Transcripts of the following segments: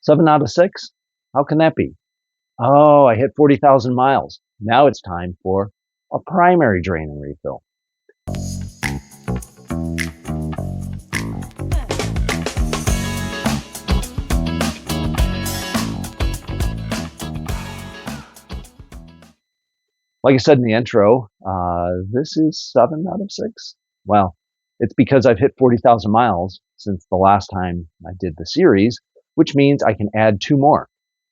7 out of 6? How can that be? Oh, I hit 40,000 miles. Now it's time for a primary drain and refill. Like I said in the intro, this is 7 out of 6. Well, it's because I've hit 40,000 miles since the last time I did the series, which means I can add 2 more.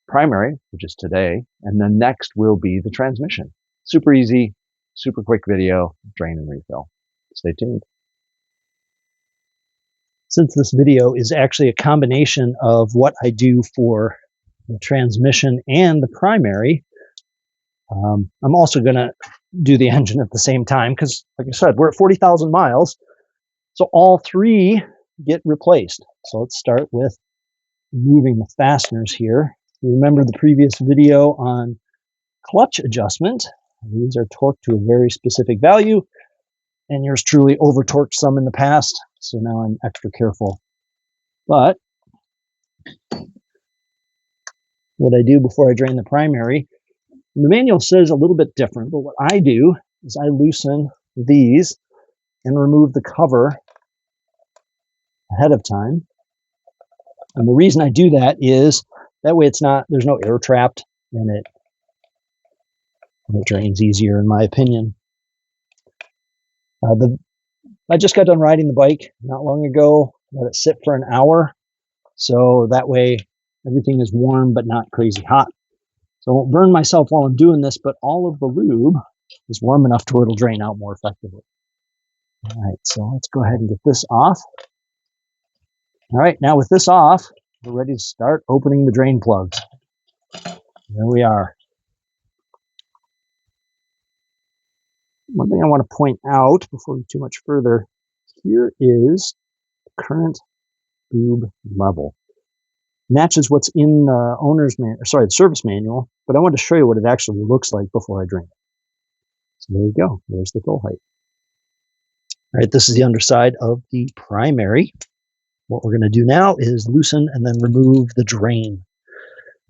Primary, which is today, and then next will be the transmission. Super easy, super quick video, drain and refill. Stay tuned. Since this video is actually a combination of what I do for the transmission and the primary, I'm also going to do the engine at the same time because, like I said, we're at 40,000 miles. So all 3 get replaced. So let's start with removing the fasteners here. Remember the previous video on clutch adjustment. These are torqued to a very specific value, and yours truly over-torqued some in the past, so now I'm extra careful. But what I do before I drain the primary, the manual says a little bit different, but what I do is I loosen these and remove the cover ahead of time. And the reason I do that is that way there's no air trapped in it, and it drains easier, in my opinion. I just got done riding the bike not long ago. Let it sit for an hour, so that way everything is warm but not crazy hot. So I won't burn myself while I'm doing this, but all of the lube is warm enough to where it'll drain out more effectively. All right, so let's go ahead and get this off. All right, now with this off, we're ready to start opening the drain plugs. There we are. One thing I want to point out before we go too much further, here is the current lube level. Matches what's in the the service manual, but I wanted to show you what it actually looks like before I drain it. So there you go. There's the fill height. All right, this is the underside of the primary. What we're going to do now is loosen and then remove the drain.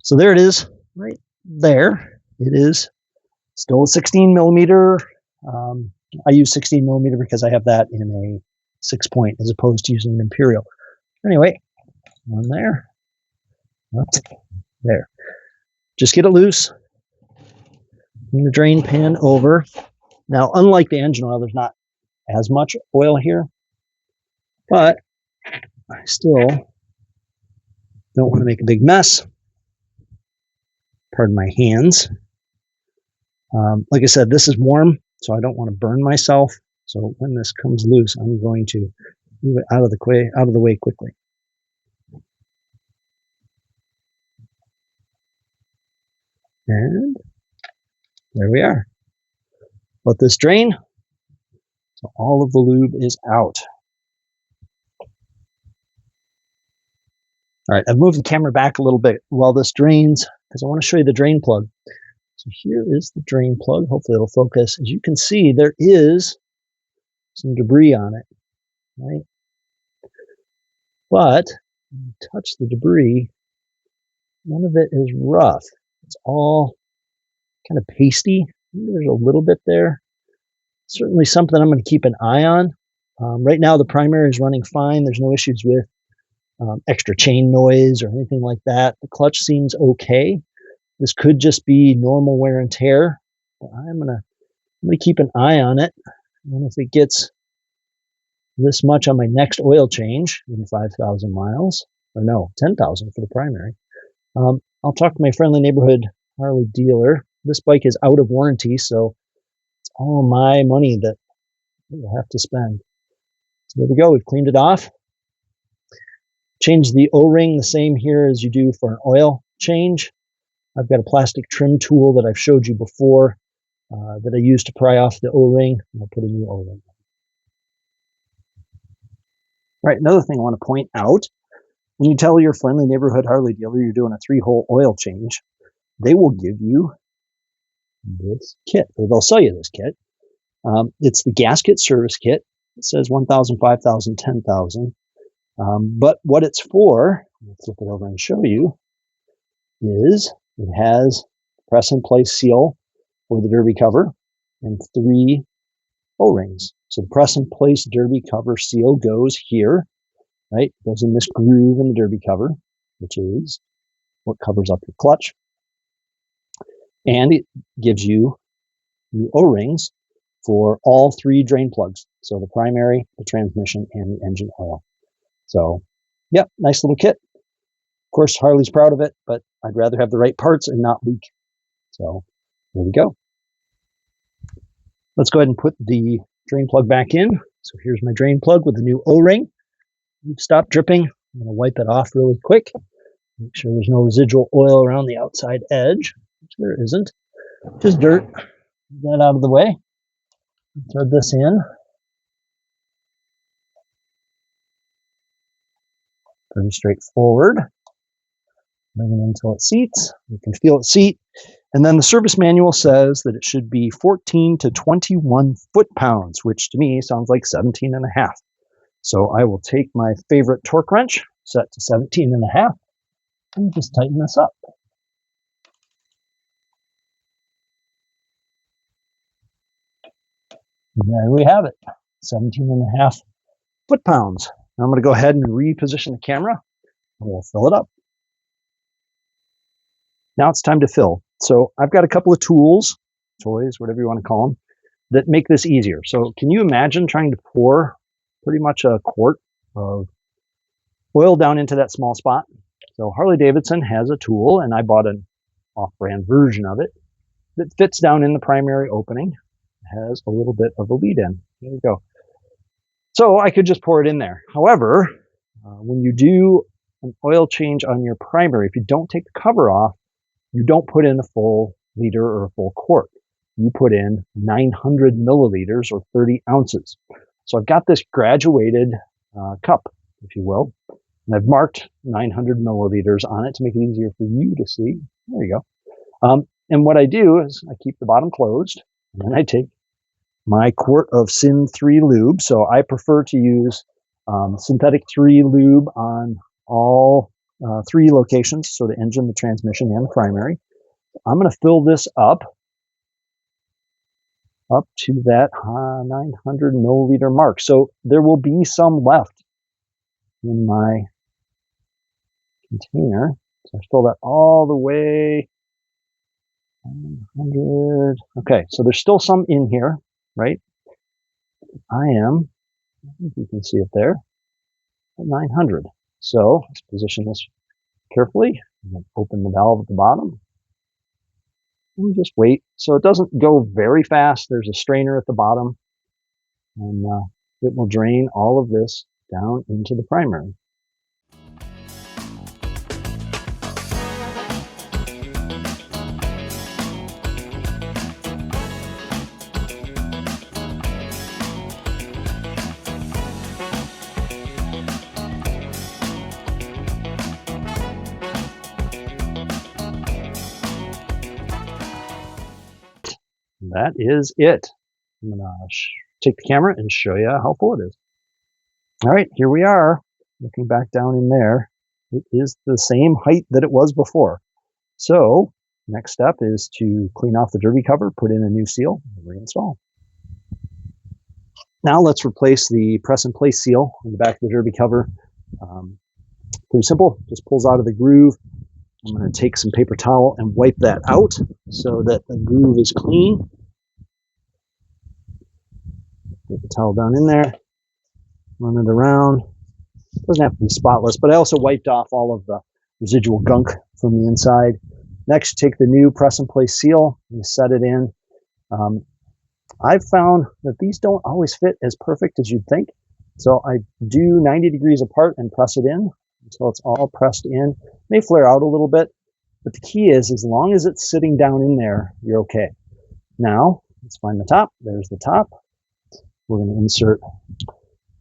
So there it is, right there. It is still a 16 millimeter. I use 16 millimeter because I have that in a 6-point as opposed to using an imperial. Anyway, one there. There. Just get it loose. Bring the drain pan over. Now, unlike the engine oil, there's not as much oil here, but I still don't want to make a big mess. Pardon my hands. Like I said, this is warm, so I don't want to burn myself. So when this comes loose, I'm going to move it out of the way quickly. And there we are. Let this drain. So all of the lube is out. All right, I've moved the camera back a little bit while this drains because I want to show you the drain plug. So here is the drain plug. Hopefully it'll focus. As you can see, there is some debris on it, right? But when you touch the debris, none of it is rough. It's all kind of pasty. There's a little bit there. Certainly something I'm going to keep an eye on. Right now, the primary is running fine. There's no issues with extra chain noise or anything like that. The clutch seems okay. This could just be normal wear and tear. But I'm gonna keep an eye on it. And if it gets this much on my next oil change in 5,000 miles, or no, 10,000 for the primary, I'll talk to my friendly neighborhood Harley dealer. This bike is out of warranty, so it's all my money that we'll have to spend. So there we go. We've cleaned it off. Change the O-ring the same here as you do for an oil change. I've got a plastic trim tool that I've showed you before that I use to pry off the O-ring. I'll put a new O-ring. All right, another thing I want to point out, when you tell your friendly neighborhood Harley dealer you're doing a 3-hole oil change, they will give you this kit, or they'll sell you this kit. It's the gasket service kit. It says 1,000, 5,000, 10,000. But what it's for, let's flip it over and show you, is it has press and place seal for the derby cover and 3 O-rings. So the press and place derby cover seal goes here, right? It goes in this groove in the derby cover, which is what covers up your clutch. And it gives you new O-rings for all 3 drain plugs. So the primary, the transmission, and the engine oil. So, yeah, nice little kit. Of course, Harley's proud of it, but I'd rather have the right parts and not leak. So, there we go. Let's go ahead and put the drain plug back in. So here's my drain plug with the new O-ring. Stop dripping. I'm going to wipe it off really quick. Make sure there's no residual oil around the outside edge, which there isn't. Just dirt. Get that out of the way. Thread this in. Pretty straightforward. Bring it until it seats. You can feel it seat. And then the service manual says that it should be 14 to 21 foot-pounds, which to me sounds like 17 and a half. So I will take my favorite torque wrench, set to 17 and a half, and just tighten this up. And there we have it, 17 and a half foot-pounds. Now I'm going to go ahead and reposition the camera, and we'll fill it up. Now it's time to fill. So I've got a couple of tools, toys, whatever you want to call them, that make this easier. So can you imagine trying to pour pretty much a quart of oil down into that small spot? So Harley-Davidson has a tool, and I bought an off-brand version of it that fits down in the primary opening. It has a little bit of a lead in. There you go. So I could just pour it in there. However, when you do an oil change on your primary, if you don't take the cover off, you don't put in a full liter or a full quart. You put in 900 milliliters or 30 ounces. So I've got this graduated cup, if you will, and I've marked 900 milliliters on it to make it easier for you to see. There you go. And what I do is I keep the bottom closed, and then I take my quart of Syn 3 lube. So I prefer to use synthetic 3 lube on all 3 locations, so the engine, the transmission, and the primary. I'm going to fill this up to that 900 milliliter mark. So there will be some left in my container. So I fill that all the way 900. Okay, so there's still some in here, right? I think you can see it there, at 900. So let's position this carefully and then open the valve at the bottom. And just wait. So it doesn't go very fast. There's a strainer at the bottom, and it will drain all of this down into the primary. That is it. I'm going to take the camera and show you how full it is. All right, here we are. Looking back down in there, it is the same height that it was before. So next step is to clean off the derby cover, put in a new seal, and reinstall. Now let's replace the press and place seal on the back of the derby cover. Pretty simple, just pulls out of the groove. I'm going to take some paper towel and wipe that out so that the groove is clean. Put the towel down in there, run it around. It doesn't have to be spotless, but I also wiped off all of the residual gunk from the inside. Next, take the new press and place seal and set it in. I've found that these don't always fit as perfect as you'd think. So I do 90 degrees apart and press it in until it's all pressed in. It may flare out a little bit, but the key is as long as it's sitting down in there, you're okay. Now, let's find the top. There's the top. We're going to insert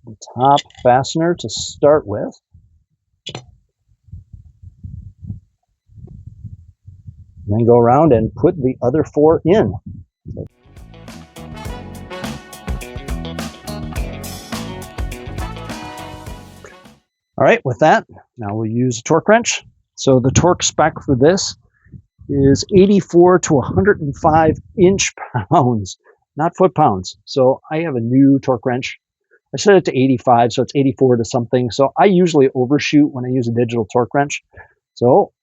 the top fastener to start with. Then go around and put the other 4 in. All right, with that, now we'll use a torque wrench. So the torque spec for this is 84 to 105 inch-pounds, not foot-pounds. So I have a new torque wrench. I set it to 85, so it's 84 to something. So I usually overshoot when I use a digital torque wrench. So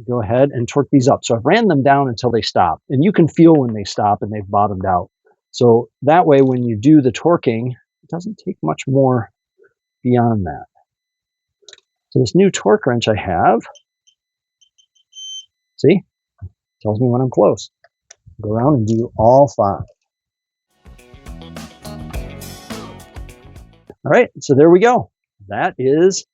go ahead and torque these up. So I've ran them down until they stop. And you can feel when they stop and they've bottomed out. So that way, when you do the torquing, it doesn't take much more beyond that. So this new torque wrench I have, see, tells me when I'm close. Go around and do all 5. All right, so there we go. That is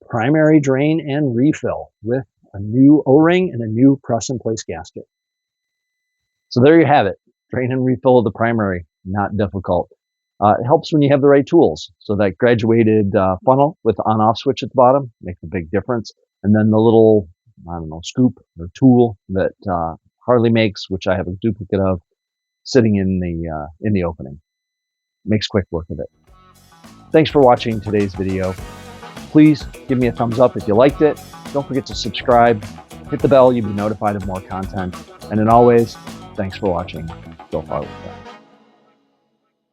primary drain and refill with a new O-ring and a new press-in-place gasket. So there you have it. Drain and refill of the primary, not difficult. It helps when you have the right tools. So that graduated funnel with the on-off switch at the bottom makes a big difference. And then the little, I don't know, scoop or tool that Harley makes, which I have a duplicate of, sitting in the opening. Makes quick work of it. Thanks for watching today's video. Please give me a thumbs up if you liked it. Don't forget to subscribe. Hit the bell, you'll be notified of more content. And as always, thanks for watching. Go far with that.